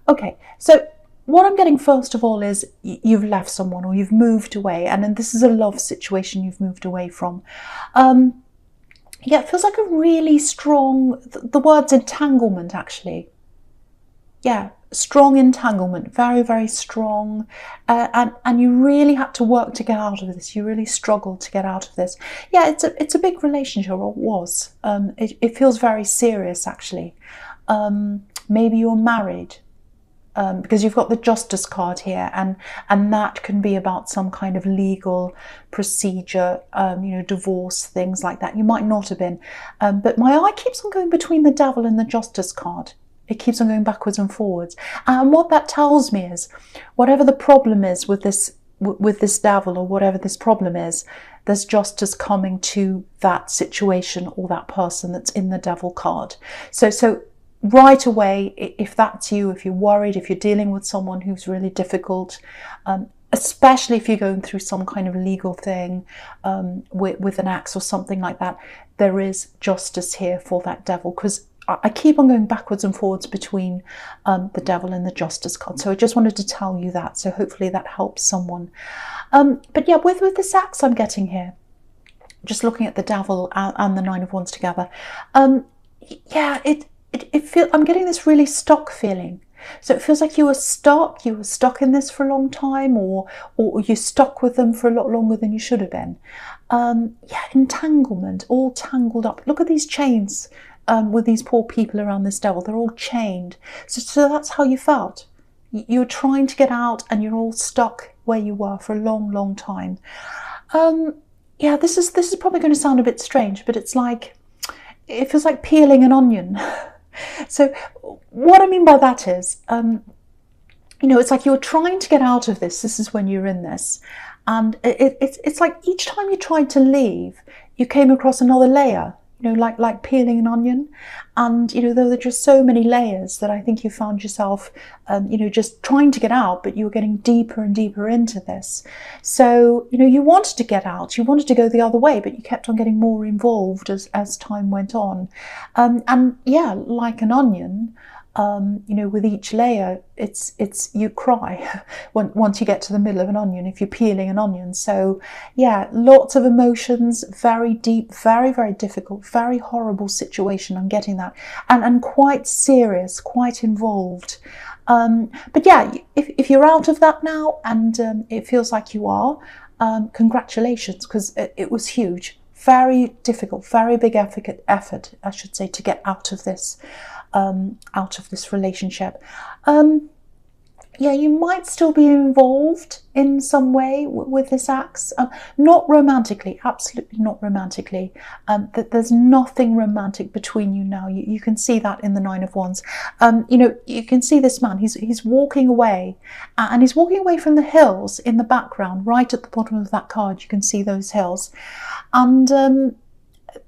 Okay, so what I'm getting first of all is you've left someone or you've moved away, and then this is a love situation you've moved away from. Yeah, it feels like a really strong, the word's entanglement actually. Yeah, strong entanglement, very, very strong. And you really had to work to get out of this. You really struggled to get out of this. Yeah, it's a big relationship, or it was. It feels very serious actually. Maybe you're married. Because you've got the justice card here, and that can be about some kind of legal procedure, divorce, things like that. You might not have been, but my eye keeps on going between the devil and the justice card. It keeps on going backwards and forwards, and what that tells me is, whatever the problem is with this devil, or whatever this problem is, there's justice coming to that situation or that person that's in the devil card. So right away, if that's you, if you're worried, if you're dealing with someone who's really difficult, especially if you're going through some kind of legal thing with an ex or something like that, there is justice here for that devil, because I keep on going backwards and forwards between the devil and the justice card. So I just wanted to tell you that, so hopefully that helps someone. But yeah, with this ex I'm getting here, just looking at the devil and the Nine of Wands together, yeah, I'm getting this really stuck feeling. So it feels like you were stuck in this for a long time, or you're stuck with them for a lot longer than you should have been. Yeah, entanglement, all tangled up. Look at these chains with these poor people around this devil. They're all chained. So that's how you felt. You're trying to get out and you're all stuck where you were for a long, long time. Yeah, this is probably going to sound a bit strange, but it's like, it feels like peeling an onion. So what I mean by that is, it's like you're trying to get out of this. This is when you're in this. And it's like each time you tried to leave, you came across another layer, like peeling an onion. And, there were just so many layers that I think you found yourself, just trying to get out, but you were getting deeper and deeper into this. So, you wanted to get out, you wanted to go the other way, but you kept on getting more involved as time went on. And yeah, like an onion, with each layer, it's you cry once you get to the middle of an onion, if you're peeling an onion. So yeah, lots of emotions, very deep, very, very difficult, very horrible situation. I'm getting that, and quite serious, quite involved. But yeah, if you're out of that now, and it feels like you are, congratulations, because it was huge, very difficult, very big effort, I should say, to get out of this relationship. Yeah, you might still be involved in some way with this ex, not romantically, absolutely not romantically. That there's nothing romantic between you now. You can see that in the Nine of Wands. You can see this man. He's walking away, and he's walking away from the hills in the background, right at the bottom of that card. You can see those hills, and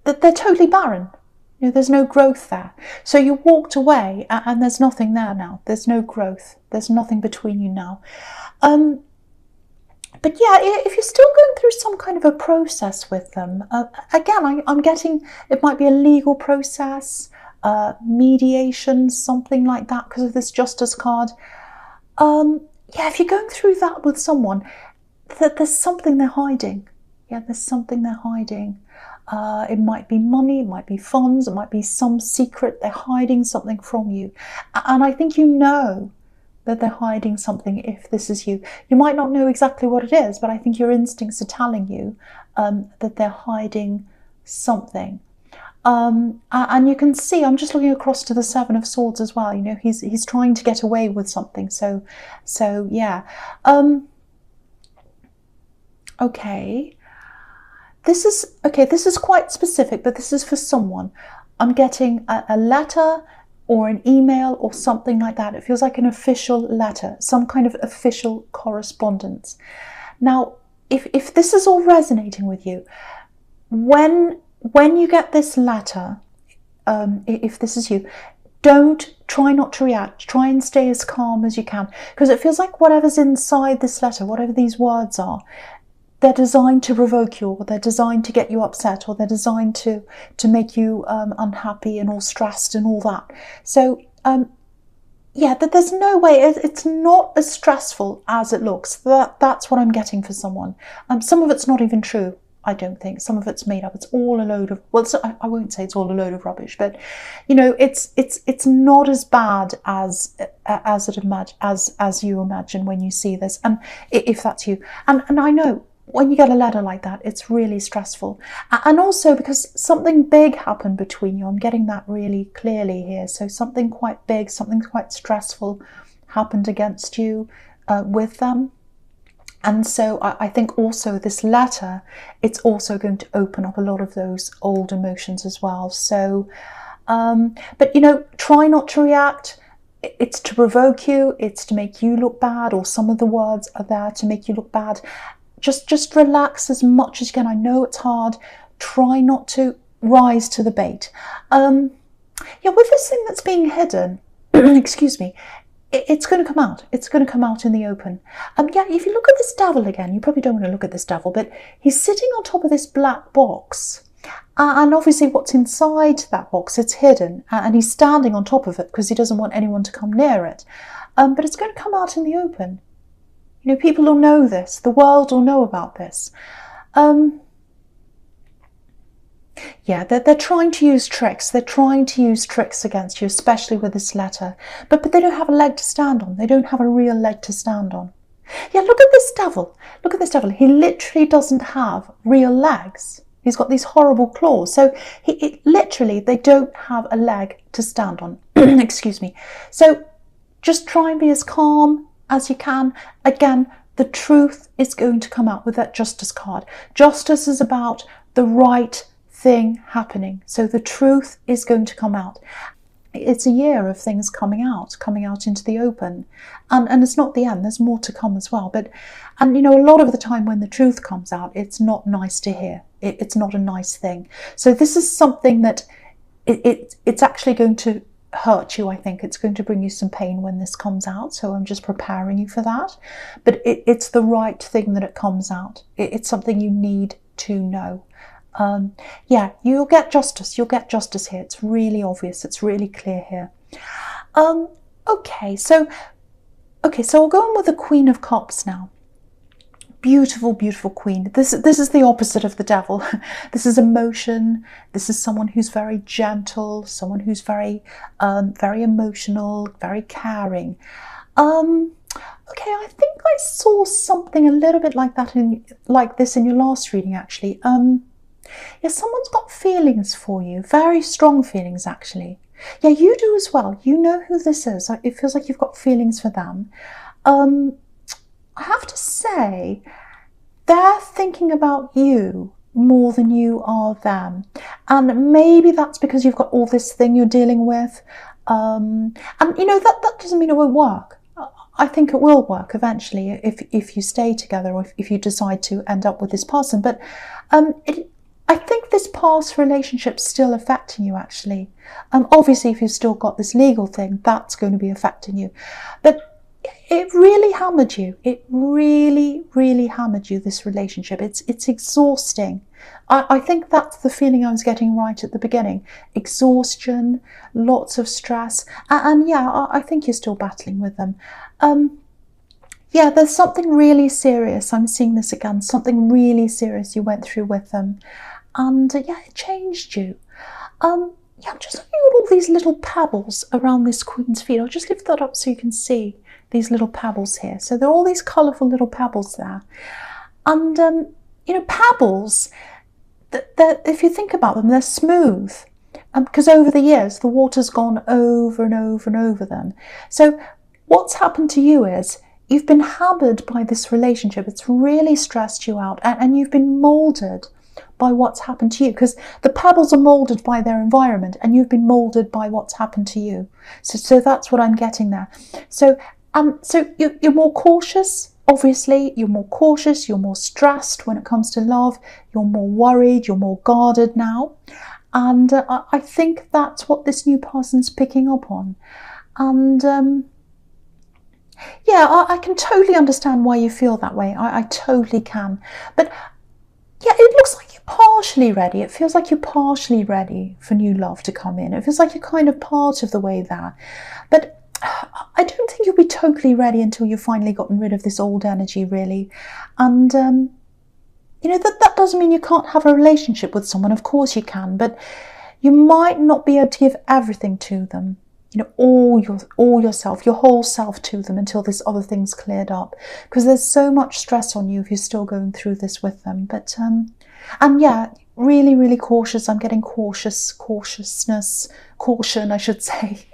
they're totally barren. There's no growth there. So you walked away and there's nothing there now. There's no growth. There's nothing between you now. But yeah, if you're still going through some kind of a process with them, again, I'm getting, it might be a legal process, mediation, something like that, because of this justice card. Yeah, if you're going through that with someone, there's something they're hiding. Yeah, there's something they're hiding. It might be money, it might be funds, it might be some secret. They're hiding something from you. And I think that they're hiding something if this is you. You might not know exactly what it is, but I think your instincts are telling you that they're hiding something. And you can see, I'm just looking across to the Seven of Swords as well. He's trying to get away with something. So yeah. Okay. This is quite specific, but this is for someone. I'm getting a letter or an email or something like that. It feels like an official letter, some kind of official correspondence. Now, if this is all resonating with you, when you get this letter, if this is you, try not to react. Try and stay as calm as you can, because it feels like whatever's inside this letter, whatever these words are, they're designed to provoke you, or they're designed to get you upset, or they're designed to make you unhappy and all stressed and all that. So yeah, that there's no way, it's not as stressful as it looks. That's what I'm getting for someone. Some of it's not even true, I don't think. Some of it's made up. It's all a load of, well, I won't say it's all a load of rubbish, but you know, it's not as bad as you imagine when you see this, and if that's you. And I know when you get a letter like that, it's really stressful. And also because something big happened between you. I'm getting that really clearly here. So something quite big, something quite stressful happened against you with them. And so I think also this letter, it's also going to open up a lot of those old emotions as well. So, but you know, try not to react. It's to provoke you. It's to make you look bad, or some of the words are there to make you look bad. Just relax as much as you can. I know it's hard. Try not to rise to the bait. Yeah, with this thing that's being hidden, excuse me, it's going to come out. It's going to come out in the open. Yeah, if you look at this devil again, you probably don't want to look at this devil, but he's sitting on top of this black box. And obviously what's inside that box, it's hidden. And he's standing on top of it because he doesn't want anyone to come near it. But it's going to come out in the open. You know, people will know this. The world will know about this. Yeah, they're trying to use tricks. They're trying to use tricks against you, especially with this letter. But they don't have a leg to stand on. They don't have a real leg to stand on. Yeah, look at this devil. Look at this devil. He literally doesn't have real legs. He's got these horrible claws. So literally, they don't have a leg to stand on. Excuse me. So just try and be as calm as you can. Again, the truth is going to come out with that justice card. Justice is about the right thing happening. So the truth is going to come out. It's a year of things coming out into the open. And it's not the end. There's more to come as well. And you know, a lot of the time when the truth comes out, it's not nice to hear. It's not a nice thing. So this is something that it's actually going to hurt you. I think it's going to bring you some pain when this comes out, so I'm just preparing you for that. But it's the right thing that it comes out. It's something you need to know. Yeah, you'll get justice. You'll get justice here. It's really obvious. It's really clear here. Okay, so we'll go on with the Queen of Cups now. Beautiful, beautiful queen. This is the opposite of the devil. This is emotion. This is someone who's very gentle, someone who's very emotional, very caring. Okay, I think I saw something a little bit like that like this in your last reading, actually. Yeah, someone's got feelings for you, very strong feelings, actually. Yeah, you do as well. You know who this is. It feels like you've got feelings for them. I have to say, they're thinking about you more than you are them. And maybe that's because you've got all this thing you're dealing with. And you know, that doesn't mean it won't work. I think it will work eventually if you stay together, or if you decide to end up with this person. But I think this past relationship's still affecting you, actually. Obviously, if you've still got this legal thing, that's going to be affecting you. But it really hammered you. It really, really hammered you, this relationship. It's exhausting. I think that's the feeling I was getting right at the beginning. Exhaustion, lots of stress. And yeah, I think you're still battling with them. Yeah, there's something really serious. I'm seeing this again. Something really serious you went through with them. And yeah, it changed you. Yeah, I'm just looking at all these little pebbles around this queen's feet. I'll just lift that up so you can see these little pebbles here. So there are all these colourful little pebbles there. And, you know, pebbles, if you think about them, they're smooth. Because over the years, the water's gone over and over and over them. So what's happened to you is you've been hammered by this relationship. It's really stressed you out. And you've been moulded by what's happened to you, because the pebbles are moulded by their environment, and you've been moulded by what's happened to you. So that's what I'm getting there. So you're more cautious. Obviously, you're more cautious. You're more stressed when it comes to love. You're more worried. You're more guarded now, and I think that's what this new person's picking up on. And yeah, I can totally understand why you feel that way. I totally can. But yeah, it looks like you're partially ready. It feels like you're partially ready for new love to come in. It feels like you're kind of part of the way there. But I don't think you'll be totally ready until you've finally gotten rid of this old energy, really. And, that doesn't mean you can't have a relationship with someone. Of course you can, but you might not be able to give everything to them. All yourself, your whole self to them until this other thing's cleared up. Because there's so much stress on you if you're still going through this with them. But, and yeah, really, really cautious. I'm getting caution, I should say.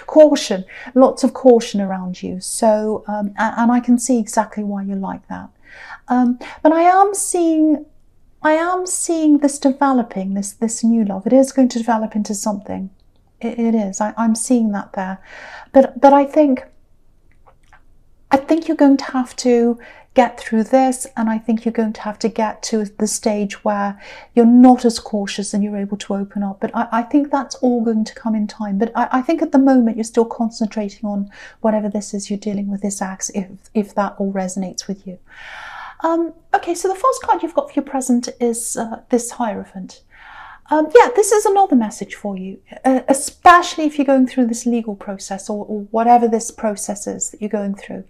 Caution, lots of caution around you. So, and I can see exactly why you're like that. But I am seeing this developing, this new love. It is going to develop into something. It is. I'm seeing that there. But I think you're going to have to get through this, and I think you're going to have to get to the stage where you're not as cautious and you're able to open up. But I think that's all going to come in time. But I think at the moment you're still concentrating on whatever this is you're dealing with, this axe, if that all resonates with you. Okay, so the first card you've got for your present is this Hierophant. This is another message for you, especially if you're going through this legal process or whatever this process is that you're going through.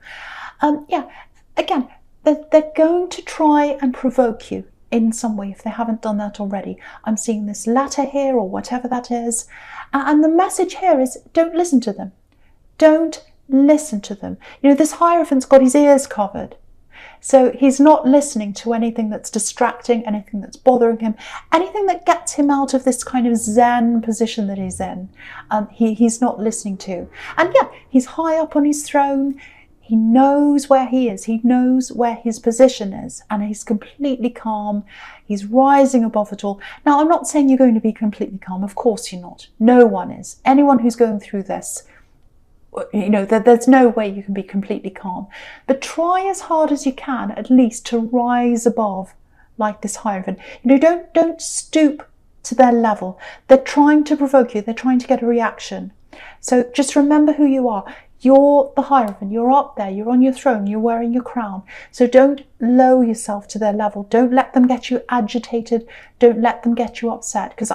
Again, they're going to try and provoke you in some way if they haven't done that already. I'm seeing this letter here or whatever that is. And the message here is don't listen to them. Don't listen to them. This Hierophant's got his ears covered. So he's not listening to anything that's distracting, anything that's bothering him, anything that gets him out of this kind of Zen position that he's in. He's not listening to. And yeah, he's high up on his throne. He knows where he is. He knows where his position is. And he's completely calm. He's rising above it all. Now, I'm not saying you're going to be completely calm. Of course you're not. No one is. Anyone who's going through this, there's no way you can be completely calm. But try as hard as you can, at least, to rise above like this Hierophant. Don't stoop to their level. They're trying to provoke you. They're trying to get a reaction. So just remember who you are. You're the Hierophant. You're up there. You're on your throne. You're wearing your crown. So don't lower yourself to their level. Don't let them get you agitated. Don't let them get you upset, because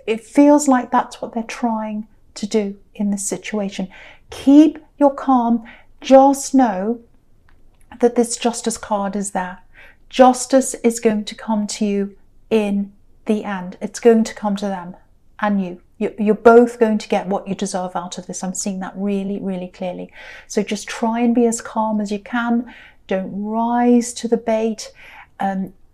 it feels like that's what they're trying to do in this situation. Keep your calm. Just know that this Justice card is there. Justice is going to come to you in the end. It's going to come to them and you. You're both going to get what you deserve out of this. I'm seeing that really, really clearly. So just try and be as calm as you can. Don't rise to the bait.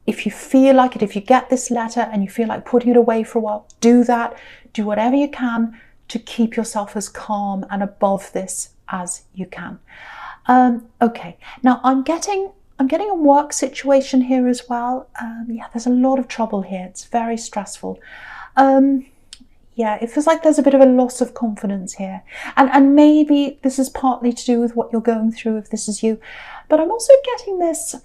If you feel like it, if you get this letter and you feel like putting it away for a while, do that. Do whatever you can to keep yourself as calm and above this as you can. Okay, now I'm getting a work situation here as well. There's a lot of trouble here. It's very stressful. It feels like there's a bit of a loss of confidence here. And maybe this is partly to do with what you're going through, if this is you. But I'm also getting this...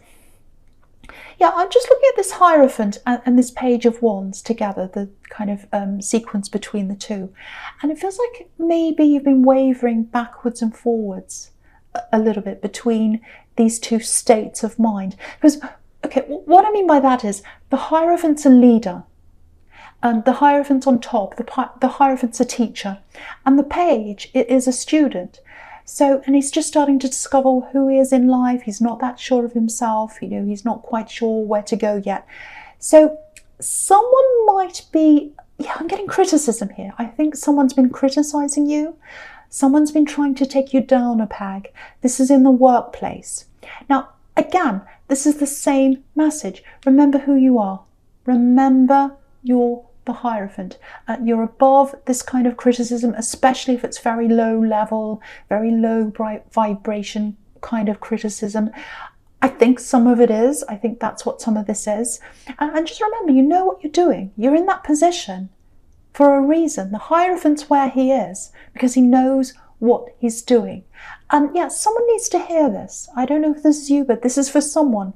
I'm just looking at this Hierophant and this Page of Wands together, the kind of sequence between the two. And it feels like maybe you've been wavering backwards and forwards a little bit between these two states of mind. Because, okay, what I mean by that is the Hierophant's a leader. The Hierophant's on top, the Hierophant's a teacher. And the Page is a student. So, and he's just starting to discover who he is in life. He's not that sure of himself. He's not quite sure where to go yet. So someone might be, I'm getting criticism here. I think someone's been criticizing you. Someone's been trying to take you down a peg. This is in the workplace. Now, again, this is the same message. Remember who you are. Remember you're the Hierophant. You're above this kind of criticism, especially if it's very low level, very low vibration kind of criticism. I think some of it is. I think that's what some of this is. And just remember, you know what you're doing. You're in that position for a reason. The Hierophant's where he is because he knows what he's doing. And someone needs to hear this. I don't know if this is you, but this is for someone.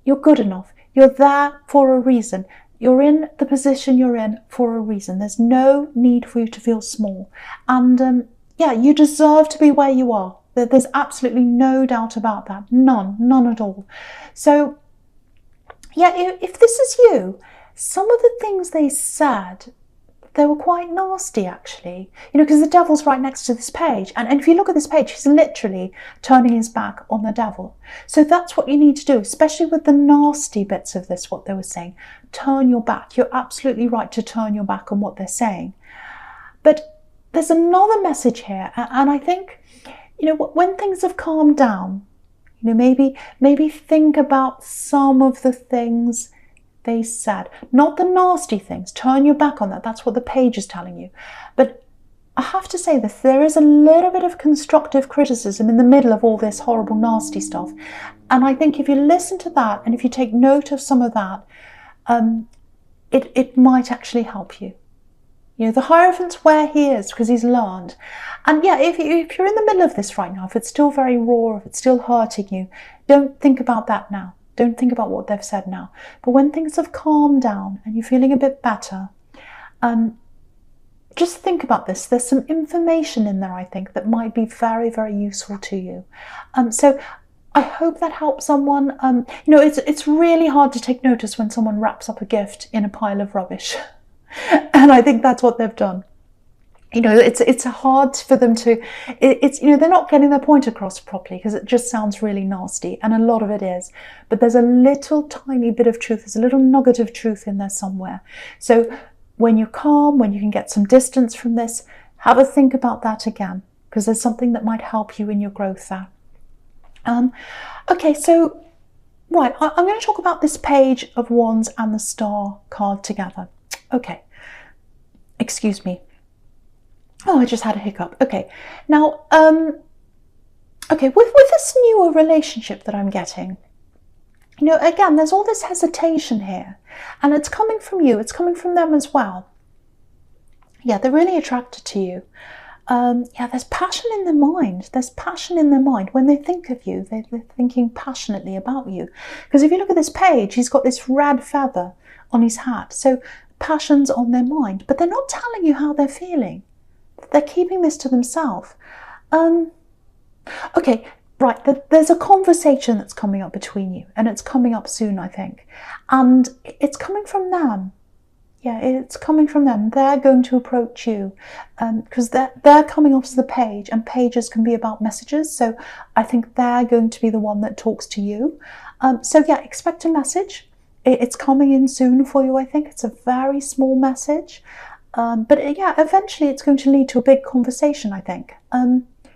You're good enough. You're there for a reason. You're in the position you're in for a reason. There's no need for you to feel small. And you deserve to be where you are. There's absolutely no doubt about that. None at all. So, if this is you, some of the things they said they were quite nasty, actually. You know, because the devil's right next to this page. And if you look at this page, he's literally turning his back on the devil. So that's what you need to do, especially with the nasty bits of this, what they were saying. Turn your back. You're absolutely right to turn your back on what they're saying. But there's another message here. And I think, you know, when things have calmed down, you know, maybe think about some of the things they said, not the nasty things. Turn your back on that. That's what the page is telling you. But I have to say this, there is a little bit of constructive criticism in the middle of all this horrible, nasty stuff. And I think if you listen to that and if you take note of some of that, it might actually help you. You know, the Hierophant's where he is because he's learned. And yeah, if you're in the middle of this right now, if it's still very raw, if it's still hurting you, don't think about that now. Don't think about what they've said now. But when things have calmed down and you're feeling a bit better, just think about this. There's some information in there, I think, that might be very, very useful to you. So I hope that helps someone. You know, it's really hard to take notice when someone wraps up a gift in a pile of rubbish. And I think that's what they've done. You know, it's hard for them to, you know, they're not getting their point across properly because it just sounds really nasty, and a lot of it is. But there's a little tiny bit of truth, there's a little nugget of truth in there somewhere. So when you're calm, when you can get some distance from this, have a think about that again, because there's something that might help you in your growth there. Okay, so, right, I'm going to talk about this Page of Wands and the Star card together. Okay, excuse me. Oh, I just had a hiccup. Okay, now, okay, with this newer relationship that I'm getting, you know, again, there's all this hesitation here, and it's coming from you, it's coming from them as well. Yeah, they're really attracted to you. Yeah, there's passion in their mind. There's passion in their mind. When they think of you, they're thinking passionately about you. Because if you look at this page, he's got this red feather on his hat. So passion's on their mind, but they're not telling you how they're feeling. They're keeping this to themselves. Okay, right, there's a conversation that's coming up between you, and it's coming up soon, I think. And it's coming from them. Yeah, it's coming from them. They're going to approach you because they're coming off the page, and pages can be about messages. So I think they're going to be the one that talks to you. So yeah, expect a message. It's coming in soon for you, I think. It's a very small message. But yeah, eventually it's going to lead to a big conversation, I think.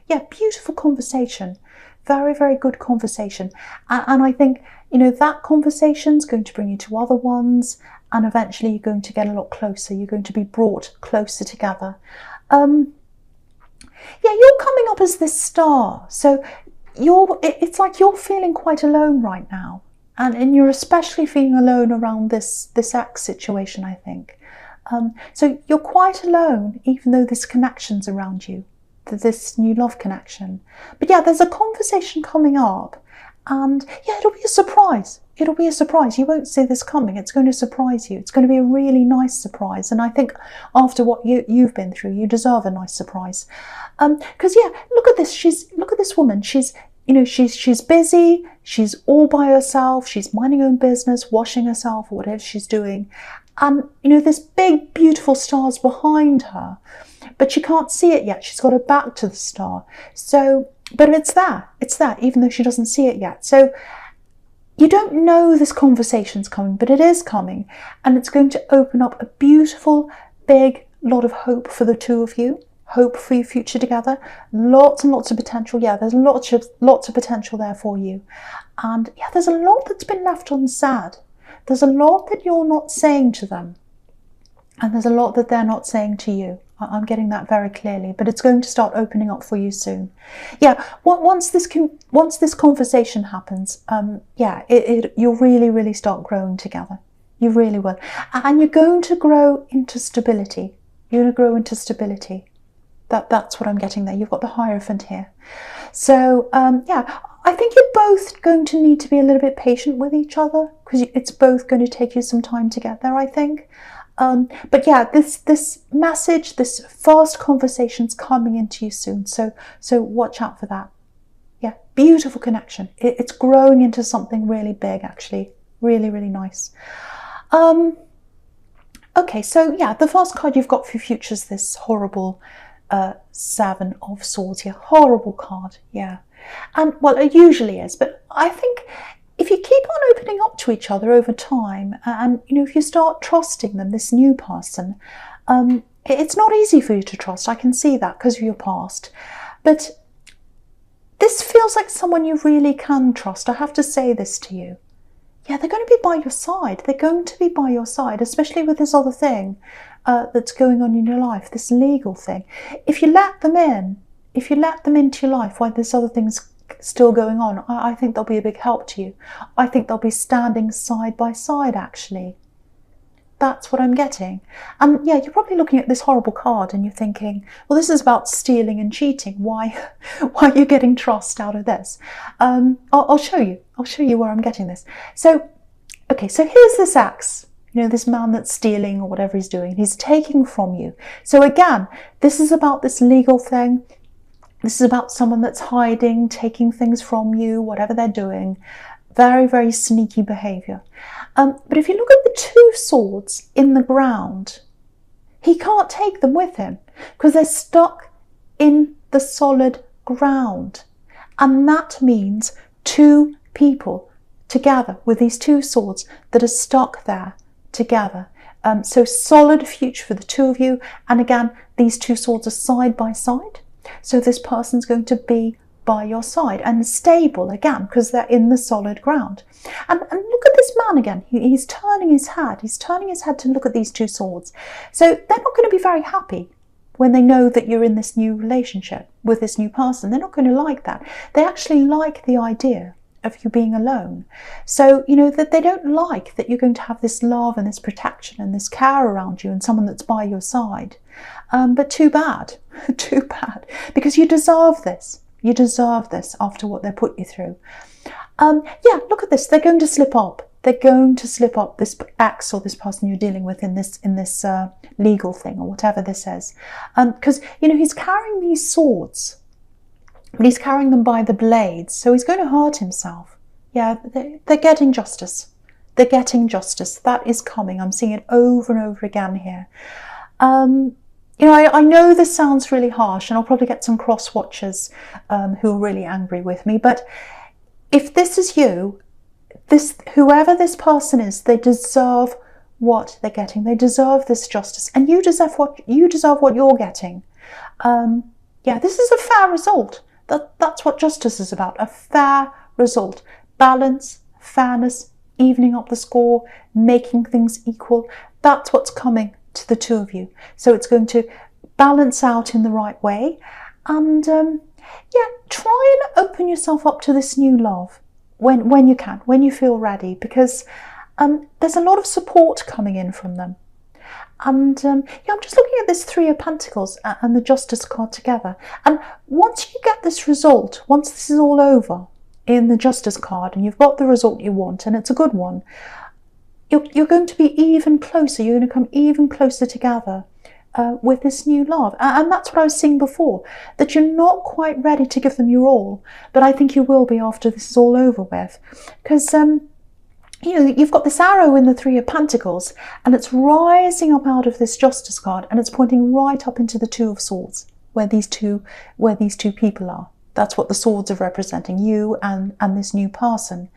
Yeah, beautiful conversation. Very, very good conversation. And I think, you know, that conversation's going to bring you to other ones, and eventually you're going to get a lot closer. You're going to be brought closer together. Yeah, you're coming up as this star. So it's like you're feeling quite alone right now. And you're especially feeling alone around this ex situation, I think. So you're quite alone, even though this connection's around you, this new love connection. But yeah, there's a conversation coming up, and yeah, it'll be a surprise. It'll be a surprise. You won't see this coming. It's going to surprise you. It's going to be a really nice surprise. And I think after what you've been through, you deserve a nice surprise. Because yeah, look at this. Look at this woman. She's busy. She's all by herself. She's minding her own business, washing herself, or whatever she's doing. And, you know, this big, beautiful star's behind her, but she can't see it yet. She's got her back to the star. So, but it's there, even though she doesn't see it yet. So you don't know this conversation's coming, but it is coming. And it's going to open up a beautiful, big lot of hope for the two of you. Hope for your future together. Lots and lots of potential. Yeah, there's lots of potential there for you. And yeah, there's a lot that's been left unsaid. There's a lot that you're not saying to them, and there's a lot that they're not saying to you. I'm getting that very clearly, but it's going to start opening up for you soon. Yeah, once this conversation happens, yeah, you'll really, really start growing together. You really will, and you're going to grow into stability. You're going to grow into stability. That's what I'm getting there. You've got the Hierophant here. So yeah, I think you're both going to need to be a little bit patient with each other, because it's both going to take you some time to get there, I think. But yeah, this message, this first conversation's coming into you soon. So watch out for that. Yeah, beautiful connection. It's growing into something really big, actually. Really, really nice. Okay, so yeah, the first card you've got for future is this horrible Seven of Swords here. Horrible card, yeah. And well, it usually is, but I think if you keep on opening up to each other over time, and if you start trusting them, this new person, it's not easy for you to trust. I can see that because of your past, but this feels like someone you really can trust. I have to say this to you. Yeah, they're going to be by your side. They're going to be by your side, especially with this other thing that's going on in your life, this legal thing. If you let them into your life while this other thing's still going on, I think they'll be a big help to you. I think they'll be standing side by side, actually. That's what I'm getting. And yeah, you're probably looking at this horrible card and you're thinking, well, this is about stealing and cheating. Why are you getting trust out of this? I'll show you. I'll show you where I'm getting this. So, okay, so here's this axe. This man that's stealing or whatever he's doing. He's taking from you. So again, this is about this legal thing. This is about someone that's hiding, taking things from you, whatever they're doing. Very, very sneaky behaviour. But if you look at the two swords in the ground, he can't take them with him because they're stuck in the solid ground. And that means two people together with these two swords that are stuck there together. So solid future for the two of you. And again, these two swords are side by side. So this person's going to be by your side and stable again because they're in the solid ground. And look at this man again. He's turning his head. He's turning his head to look at these two swords. So they're not going to be very happy when they know that you're in this new relationship with this new person. They're not going to like that. They actually like the idea of you being alone. So, that they don't like that you're going to have this love and this protection and this care around you and someone that's by your side. But too bad, too bad, because you deserve this. You deserve this after what they put you through. Yeah, look at this. They're going to slip up. They're going to slip up, this ex or this person you're dealing with in this legal thing or whatever this is. Because, he's carrying these swords, but he's carrying them by the blades. So he's going to hurt himself. Yeah, they're getting justice. They're getting justice. That is coming. I'm seeing it over and over again here. I know this sounds really harsh and I'll probably get some cross watchers who are really angry with me, but if this is you, whoever this person is, they deserve what they're getting. They deserve this justice, and you deserve what you're getting. Yeah, this is a fair result. That's what justice is about, a fair result. Balance, fairness, evening up the score, making things equal. That's what's coming to the two of you. So it's going to balance out in the right way. And yeah, try and open yourself up to this new love when you can, when you feel ready, because there's a lot of support coming in from them. And yeah, I'm just looking at this Three of Pentacles and the Justice card together. And once you get this result, once this is all over in the Justice card and you've got the result you want, and it's a good one, you're going to be even closer. You're going to come even closer together with this new love. And that's what I was seeing before, that you're not quite ready to give them your all, but I think you will be after this is all over with. Because you've got this arrow in the Three of Pentacles and it's rising up out of this Justice card and it's pointing right up into the Two of Swords where these two people are. That's what the swords are representing, you and this new person.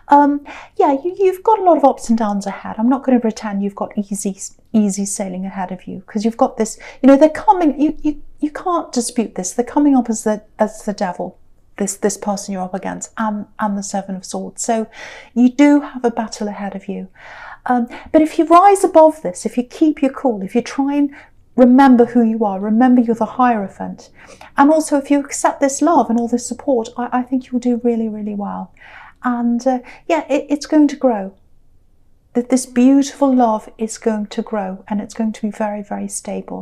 Yeah, you've got a lot of ups and downs ahead. I'm not going to pretend you've got easy sailing ahead of you, because you've got this, they're coming, you can't dispute this. They're coming up as the devil, this person you're up against, and the Seven of Swords. So you do have a battle ahead of you. But if you rise above this, if you keep your cool, if you try and remember who you are, remember you're the Hierophant, and also if you accept this love and all this support, I think you'll do really, really well. And yeah, it's going to grow. That this beautiful love is going to grow, and it's going to be very, very stable.